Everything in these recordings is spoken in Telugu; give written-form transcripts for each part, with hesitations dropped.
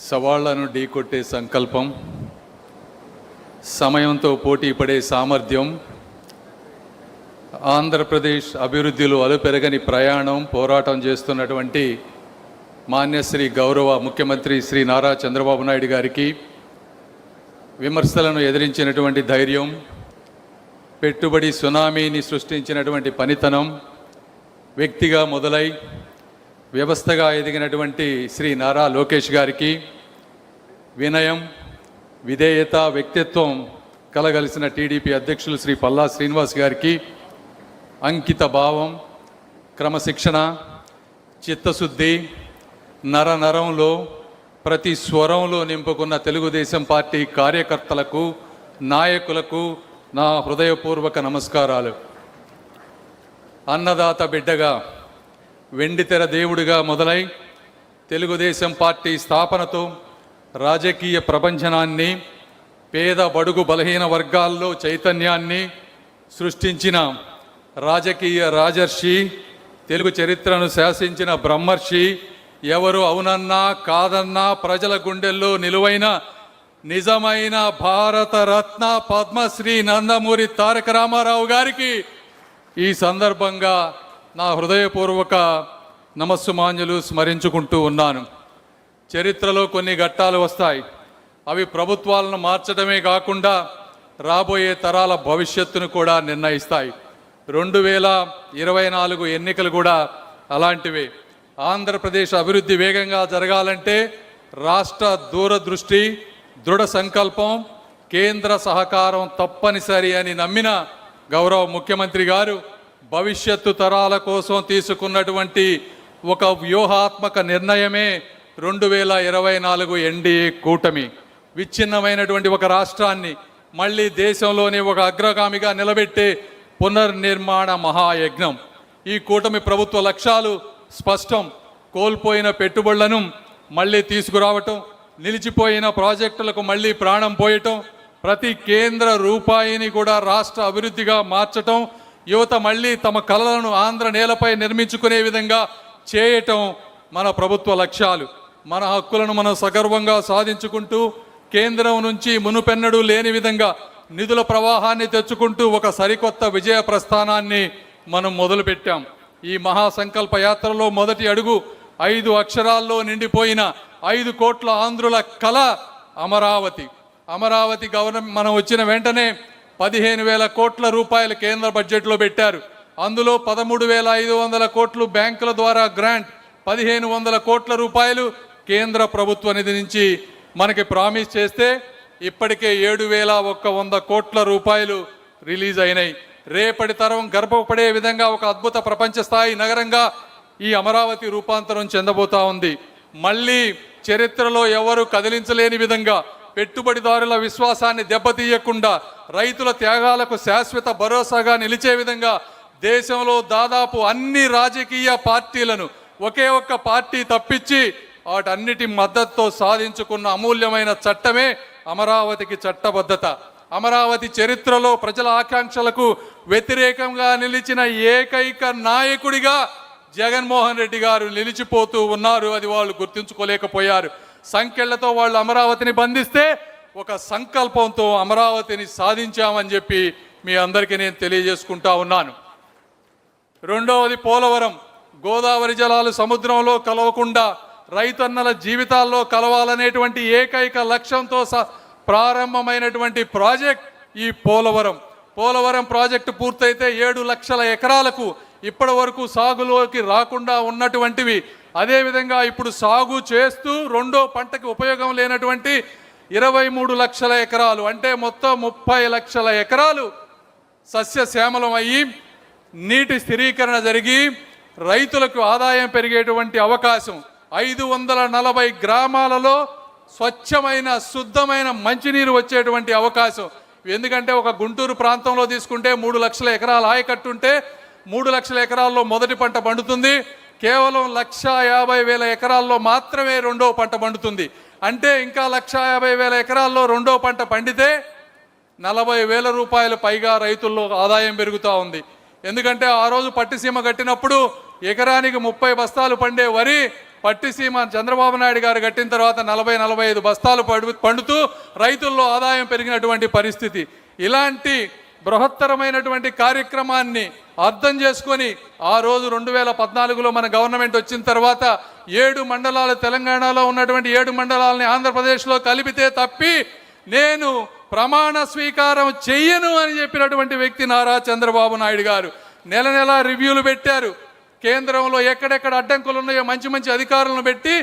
సవాళ్లను ఢీకొట్టే సంకల్పం, సమయంతో పోటీ పడే సామర్థ్యం, ఆంధ్రప్రదేశ్ అభివృద్ధిలో అలుపెరగని ప్రయాణం పోరాటం చేస్తున్నటువంటి మాన్యశ్రీ గౌరవ ముఖ్యమంత్రి శ్రీ నారా చంద్రబాబు నాయుడు గారికి విమర్శలను ఎదిరించినటువంటి ధైర్యం, పెట్టుబడి సునామీని సృష్టించినటువంటి పనితనం, వ్యక్తిగా మొదలై వ్యవస్థగా ఎదిగినటువంటి శ్రీ నారా లోకేష్ గారికి వినయం, విధేయత, వ్యక్తిత్వం కలగలిసిన టీడీపీ అధ్యక్షులు శ్రీ పల్లా శ్రీనివాస్ గారికి అంకిత భావం, క్రమశిక్షణ, చిత్తశుద్ధి, నరంలో ప్రతి స్వరంలో నింపుకున్న తెలుగుదేశం పార్టీ కార్యకర్తలకు, నాయకులకు నా హృదయపూర్వక నమస్కారాలు. అన్నదాత బిడ్డగా, వెండితెర దేవుడిగా మొదలై తెలుగుదేశం పార్టీ స్థాపనతో రాజకీయ ప్రపంచనాన్ని, పేద బడుగు బలహీన వర్గాల్లో చైతన్యాన్ని సృష్టించిన రాజకీయ రాజర్షి, తెలుగు చరిత్రను శాసించిన బ్రహ్మర్షి, ఎవరు అవునన్నా కాదన్నా ప్రజల గుండెల్లో నిలువైన నిజమైన భారతరత్న పద్మశ్రీ నందమూరి తారక రామారావు గారికి ఈ సందర్భంగా నా హృదయపూర్వక నమస్సుమాంజలు స్మరించుకుంటూ ఉన్నాను. చరిత్రలో కొన్ని ఘట్టాలు వస్తాయి. అవి ప్రభుత్వాలను మార్చడమే కాకుండా రాబోయే తరాల భవిష్యత్తును కూడా నిర్ణయిస్తాయి. 2024 ఎన్నికలు కూడా అలాంటివే. ఆంధ్రప్రదేశ్ అభివృద్ధి వేగంగా జరగాలంటే రాష్ట్ర దూరదృష్టి, దృఢ సంకల్పం, కేంద్ర సహకారం తప్పనిసరి అని నమ్మిన గౌరవ ముఖ్యమంత్రి గారు భవిష్యత్తు తరాల కోసం తీసుకున్నటువంటి ఒక వ్యూహాత్మక నిర్ణయమే 2024 ఎన్డీఏ కూటమి. విచ్ఛిన్నమైనటువంటి ఒక రాష్ట్రాన్ని మళ్ళీ దేశంలోనే ఒక అగ్రగామిగా నిలబెట్టే పునర్నిర్మాణ మహాయజ్ఞం. ఈ కూటమి ప్రభుత్వ లక్ష్యాలు స్పష్టం. కోల్పోయిన పెట్టుబడులను మళ్ళీ తీసుకురావటం, నిలిచిపోయిన ప్రాజెక్టులకు మళ్ళీ ప్రాణం పోయటం, ప్రతి కేంద్ర రూపాయిని కూడా రాష్ట్ర అభివృద్ధిగా మార్చటం, యువత మళ్ళీ తమ కలలను ఆంధ్ర నేలపై నిర్మించుకునే విధంగా చేయటం మన ప్రభుత్వ లక్ష్యాలు. మన హక్కులను మనం సగర్వంగా సాధించుకుంటూ కేంద్రం నుంచి మునుపెన్నడూ లేని విధంగా నిధుల ప్రవాహాన్ని తెచ్చుకుంటూ ఒక సరికొత్త విజయ ప్రస్థానాన్ని మనం మొదలుపెట్టాం. ఈ మహాసంకల్ప యాత్రలో మొదటి అడుగు 5 అక్షరాల్లో నిండిపోయిన 5 కోట్ల ఆంధ్రుల కళ అమరావతి. అమరావతి గవర్నమెంట్ మనం వచ్చిన వెంటనే 15,000 కోట్ల రూపాయలు కేంద్ర బడ్జెట్లో పెట్టారు. అందులో 13,500 కోట్లు బ్యాంకుల ద్వారా గ్రాంట్, 1,500 కోట్ల రూపాయలు కేంద్ర ప్రభుత్వ నిధి నుంచి మనకి ప్రామిస్ చేస్తే ఇప్పటికే 7,100 కోట్ల రూపాయలు రిలీజ్ అయినాయి. రేపటి తరం గర్భపడే విధంగా ఒక అద్భుత ప్రపంచ స్థాయి నగరంగా ఈ అమరావతి రూపాంతరం చెందబోతా ఉంది. మళ్ళీ చరిత్రలో ఎవరు కదిలించలేని విధంగా, పెట్టుబడిదారుల విశ్వాసాన్ని దెబ్బతీయకుండా, రైతుల త్యాగాలకు శాశ్వత భరోసాగా నిలిచే విధంగా దేశంలో దాదాపు అన్ని రాజకీయ పార్టీలను ఒకే ఒక్క పార్టీ తప్పించి వాటన్నిటి మద్దతుతో సాధించుకున్న అమూల్యమైన చట్టమే అమరావతికి చట్టబద్ధత. అమరావతి చరిత్రలో ప్రజల ఆకాంక్షలకు వ్యతిరేకంగా నిలిచిన ఏకైక నాయకుడిగా జగన్మోహన్ రెడ్డి గారు నిలిచిపోతూ ఉన్నారు. అది వాళ్ళు గుర్తుంచుకోలేకపోయారు. సంఖ్యలతో వాళ్ళు అమరావతిని బంధిస్తే ఒక సంకల్పంతో అమరావతిని సాధించామని చెప్పి మీ అందరికీ నేను తెలియజేసుకుంటా ఉన్నాను. రెండవది పోలవరం. గోదావరి జలాలు సముద్రంలో కలవకుండా రైతన్నల జీవితాల్లో కలవాలనేటువంటి ఏకైక లక్ష్యంతో ప్రారంభమైనటువంటి ప్రాజెక్ట్ ఈ పోలవరం. పోలవరం ప్రాజెక్టు పూర్తయితే 7 లక్షల ఎకరాలకు ఇప్పటి వరకు సాగులోకి రాకుండా ఉన్నటువంటివి, అదేవిధంగా ఇప్పుడు సాగు చేస్తూ రెండో పంటకి ఉపయోగం లేనటువంటి 23 లక్షల ఎకరాలు, అంటే మొత్తం 30 లక్షల ఎకరాలు సస్యశ్యామలం అయ్యి నీటి స్థిరీకరణ జరిగి రైతులకు ఆదాయం పెరిగేటువంటి అవకాశం. 540 గ్రామాలలో స్వచ్ఛమైన శుద్ధమైన మంచినీరు వచ్చేటువంటి అవకాశం. ఎందుకంటే ఒక గుంటూరు ప్రాంతంలో తీసుకుంటే 3 లక్షల ఎకరాల ఆయకట్టుంటే 3 లక్షల ఎకరాల్లో మొదటి పంట పండుతుంది. కేవలం 150,000 ఎకరాల్లో మాత్రమే రెండో పంట పండుతుంది. అంటే ఇంకా 150,000 ఎకరాల్లో రెండో పంట పండితే 40,000 రూపాయలు పైగా రైతుల్లో ఆదాయం పెరుగుతూ ఉంది. ఎందుకంటే ఆ రోజు పట్టిసీమ కట్టినప్పుడు ఎకరానికి 30 బస్తాలు పండే వరి పట్టిసీమ చంద్రబాబు నాయుడు గారు కట్టిన తర్వాత 40-45 బస్తాలు పండుతూ రైతుల్లో ఆదాయం పెరిగినటువంటి పరిస్థితి. ఇలాంటి బృహత్తరమైనటువంటి కార్యక్రమాన్ని అర్థం చేసుకొని ఆ రోజు 2014లో మన గవర్నమెంట్ వచ్చిన తర్వాత 7 మండలాలు, తెలంగాణలో ఉన్నటువంటి 7 మండలాలని ఆంధ్రప్రదేశ్లో కలిపితే తప్పి నేను ప్రమాణ స్వీకారం చెయ్యను అని చెప్పినటువంటి వ్యక్తి నారా చంద్రబాబు నాయుడు గారు. నెల నెల రివ్యూలు పెట్టారు. కేంద్రంలో ఎక్కడెక్కడ అడ్డంకులు ఉన్నాయో మంచి మంచి అధికారులను పెట్టి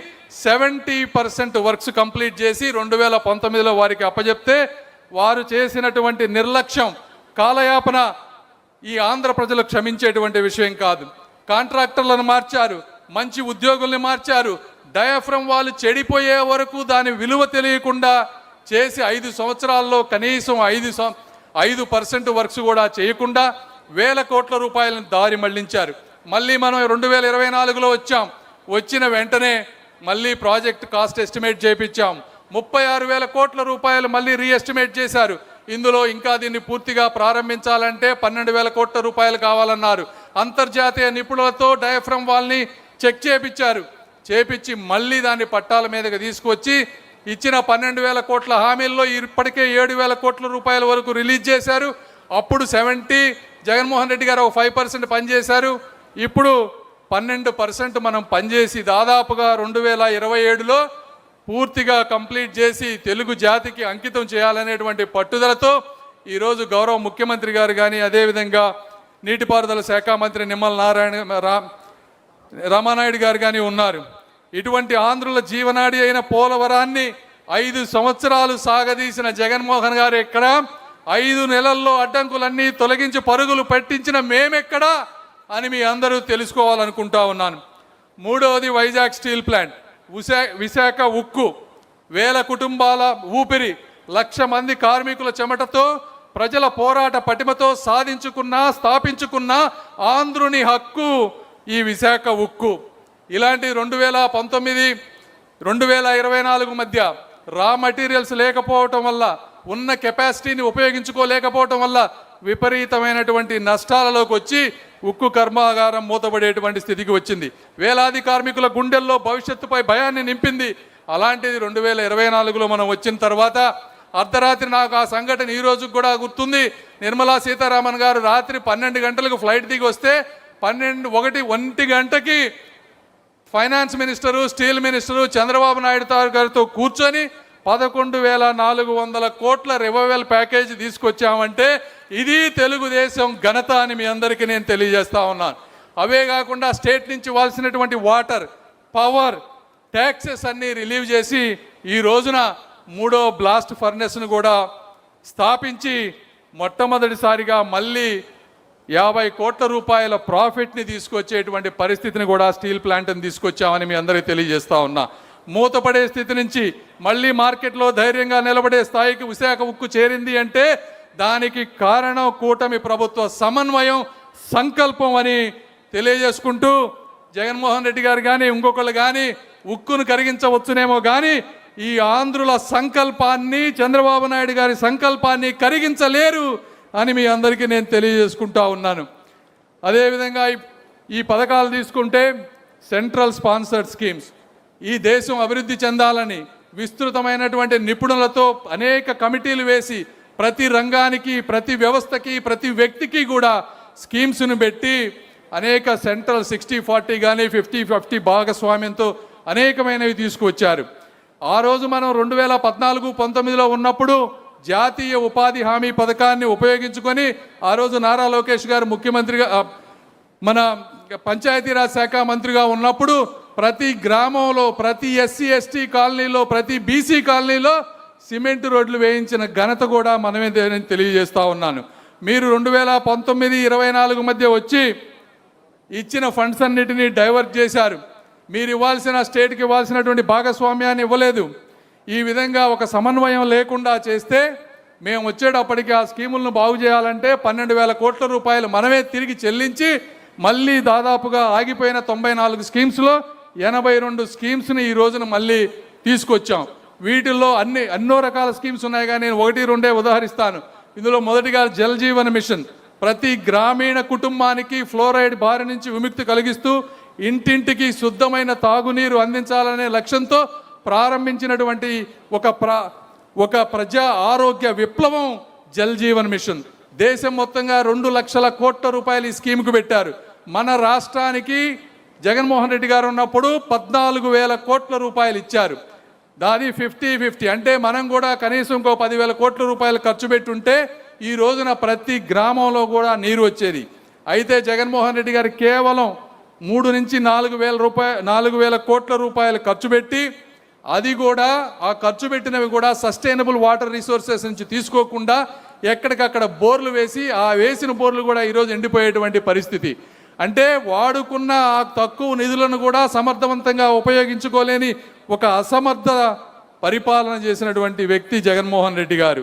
70% వర్క్స్ కంప్లీట్ చేసి 2019లో వారికి అప్పచెప్తే వారు చేసినటువంటి నిర్లక్ష్యం, కాలయాపన ఈ ఆంధ్ర ప్రజలు క్షమించేటువంటి విషయం కాదు. కాంట్రాక్టర్లను మార్చారు, మంచి ఉద్యోగుల్ని మార్చారు, డయాఫ్రమ్ వాళ్ళు చెడిపోయే వరకు దాని విలువ తెలియకుండా చేసి 5 సంవత్సరాల్లో కనీసం 5% వర్క్స్ కూడా చేయకుండా వేల కోట్ల రూపాయలను దారి మళ్లించారు. మళ్ళీ మనం 2024లో వచ్చాం. వచ్చిన వెంటనే మళ్ళీ ప్రాజెక్ట్ కాస్ట్ ఎస్టిమేట్ చేయించాం. 36,000 కోట్ల రూపాయలు మళ్ళీ రీఎస్టిమేట్ చేశారు. ఇందులో ఇంకా దీన్ని పూర్తిగా ప్రారంభించాలంటే 12,000 కోట్ల రూపాయలు కావాలన్నారు. అంతర్జాతీయ నిపుణులతో డయాఫ్రమ్ వాల్ని చెక్ చేపించి మళ్ళీ దాన్ని పట్టాల మీదకి తీసుకొచ్చి ఇచ్చిన 12,000 కోట్ల హామీల్లో ఇప్పటికే 7,000 కోట్ల రూపాయల వరకు రిలీజ్ చేశారు. అప్పుడు 70 జగన్మోహన్ రెడ్డి గారు 5% పనిచేశారు. ఇప్పుడు 12% మనం పనిచేసి దాదాపుగా 2027లో పూర్తిగా కంప్లీట్ చేసి తెలుగు జాతికి అంకితం చేయాలనేటువంటి పట్టుదలతో ఈరోజు గౌరవ ముఖ్యమంత్రి గారు కానీ, అదేవిధంగా నీటిపారుదల శాఖ మంత్రి నిమ్మల రామానాయుడు గారు కానీ ఉన్నారు. ఇటువంటి ఆంధ్రుల జీవనాడి అయిన పోలవరాన్ని 5 సంవత్సరాలు సాగదీసిన జగన్మోహన్ గారు ఎక్కడ, 5 నెలల్లో అడ్డంకులన్నీ తొలగించి పరుగులు పెట్టించిన మేమెక్కడా అని మీ అందరూ తెలుసుకోవాలనుకుంటా ఉన్నాను. మూడవది వైజాగ్ స్టీల్ ప్లాంట్, విశాఖ ఉక్కు, వేల కుటుంబాల ఊపిరి, 1,00,000 మంది కార్మికుల చెమటతో ప్రజల పోరాట పటిమతో స్థాపించుకున్న ఆంధ్రుని హక్కు ఈ విశాఖ ఉక్కు. ఇలాంటి 2019, 2024 మధ్య రా మెటీరియల్స్ లేకపోవటం వల్ల, ఉన్న కెపాసిటీని ఉపయోగించుకోలేకపోవటం వల్ల విపరీతమైనటువంటి నష్టాలలోకి వచ్చి ఉక్కు కర్మాగారం మూతపడేటువంటి స్థితికి వచ్చింది. వేలాది కార్మికుల గుండెల్లో భవిష్యత్తుపై భయాన్ని నింపింది. అలాంటిది 2024లో మనం వచ్చిన తర్వాత అర్ధరాత్రి, నాకు ఆ సంఘటన ఈ రోజుకు కూడా గుర్తుంది, నిర్మలా సీతారామన్ గారు రాత్రి 12 గంటలకు ఫ్లైట్ దిగి వస్తే 1 గంటకి finance minister, steel minister Chandrababu Naidu గారితో కూర్చొని 11,400 కోట్ల రివైవల్ ప్యాకేజీ తీసుకొచ్చామంటే ఇది తెలుగుదేశం ఘనత అని మీ అందరికీ నేను తెలియజేస్తా ఉన్నాను. అవే కాకుండా స్టేట్ నుంచి ఇవ్వాల్సినటువంటి వాటర్, పవర్, ట్యాక్సెస్ అన్నీ రిలీవ్ చేసి ఈ రోజున 3వ బ్లాస్ట్ ఫర్నెస్ను కూడా స్థాపించి మొట్టమొదటిసారిగా మళ్ళీ 50 కోట్ల రూపాయల ప్రాఫిట్ని తీసుకొచ్చేటువంటి పరిస్థితిని కూడా స్టీల్ ప్లాంట్ని తీసుకొచ్చామని మీ అందరికీ తెలియజేస్తా ఉన్నా. మూతపడే స్థితి నుంచి మళ్ళీ మార్కెట్లో ధైర్యంగా నిలబడే స్థాయికి విశాఖ ఉక్కు చేరింది అంటే దానికి కారణం కూటమి ప్రభుత్వ సమన్వయం, సంకల్పం అని తెలియజేసుకుంటూ, జగన్మోహన్ రెడ్డి గారు కానీ ఇంకొకళ్ళు కానీ ఉక్కును కరిగించవచ్చునేమో కానీ ఈ ఆంధ్రుల సంకల్పాన్ని, చంద్రబాబు నాయుడు గారి సంకల్పాన్ని కరిగించలేరు అని మీ అందరికీ నేను తెలియజేసుకుంటా ఉన్నాను. అదేవిధంగా ఈ పథకాలు తీసుకుంటే సెంట్రల్ స్పాన్సర్డ్ స్కీమ్స్, ఈ దేశం అభివృద్ధి చెందాలని విస్తృతమైనటువంటి నిపుణులతో అనేక కమిటీలు వేసి ప్రతి రంగానికి, ప్రతి వ్యవస్థకి, ప్రతి వ్యక్తికి కూడా స్కీమ్స్ను పెట్టి అనేక సెంట్రల్ 60-40 కానీ 50-50 భాగస్వామ్యంతో అనేకమైనవి తీసుకువచ్చారు. ఆ రోజు మనం 2014-19లో ఉన్నప్పుడు జాతీయ ఉపాధి హామీ పథకాన్ని ఉపయోగించుకొని ఆ రోజు నారా లోకేష్ గారు ముఖ్యమంత్రిగా, మన పంచాయతీరాజ్ శాఖ మంత్రిగా ఉన్నప్పుడు ప్రతి గ్రామంలో, ప్రతి SC/ST కాలనీలో, ప్రతి BC కాలనీలో సిమెంట్ రోడ్లు వేయించిన ఘనత కూడా మనమే తెలియజేస్తా ఉన్నాను. మీరు 2019-24 మధ్య వచ్చి ఇచ్చిన ఫండ్స్ అన్నిటినీ డైవర్ట్ చేశారు. మీరు ఇవ్వాల్సిన, స్టేట్కి ఇవ్వాల్సినటువంటి భాగస్వామ్యాన్ని ఇవ్వలేదు. ఈ విధంగా ఒక సమన్వయం లేకుండా చేస్తే మేము వచ్చేటప్పటికి ఆ స్కీములను బాగు చేయాలంటే 12,000 కోట్ల రూపాయలు మనమే తిరిగి చెల్లించి మళ్ళీ దాదాపుగా ఆగిపోయిన 94 స్కీమ్స్లో 82 స్కీమ్స్ని ఈ రోజున మళ్ళీ తీసుకొచ్చాం. వీటిల్లో ఎన్నో రకాల స్కీమ్స్ ఉన్నాయి కానీ నేను 1-2 ఉదాహరిస్తాను. ఇందులో మొదటిగా జల్ జీవన్ మిషన్, ప్రతి గ్రామీణ కుటుంబానికి ఫ్లోరైడ్ బారి నుంచి విముక్తి కలిగిస్తూ ఇంటింటికి శుద్ధమైన తాగునీరు అందించాలనే లక్ష్యంతో ప్రారంభించినటువంటి ఒక ప్రజా ఆరోగ్య విప్లవం జల్ జీవన్ మిషన్. దేశం మొత్తంగా 2 లక్షల కోట్ల రూపాయలు ఈ స్కీమ్కు పెట్టారు. మన రాష్ట్రానికి జగన్మోహన్ రెడ్డి గారు ఉన్నప్పుడు 14,000 కోట్ల రూపాయలు ఇచ్చారు. దాని 50-50 అంటే మనం కూడా కనీసం ఇంకో 10,000 కోట్ల రూపాయలు ఖర్చు పెట్టుంటే ఈ రోజున ప్రతి గ్రామంలో కూడా నీరు వచ్చేది. అయితే జగన్మోహన్ రెడ్డి గారు కేవలం 3 నుంచి 4,000 కోట్ల రూపాయలు ఖర్చు పెట్టి, అది కూడా ఆ ఖర్చు పెట్టినవి కూడా సస్టైనబుల్ వాటర్ రిసోర్సెస్ నుంచి తీసుకోకుండా ఎక్కడికక్కడ బోర్లు వేసి, ఆ వేసిన బోర్లు కూడా ఈరోజు ఎండిపోయేటువంటి పరిస్థితి. అంటే వాడుకున్న ఆ తక్కువ నిధులను కూడా సమర్థవంతంగా ఉపయోగించుకోలేని ఒక అసమర్థ పరిపాలన చేసినటువంటి వ్యక్తి జగన్మోహన్ రెడ్డి గారు.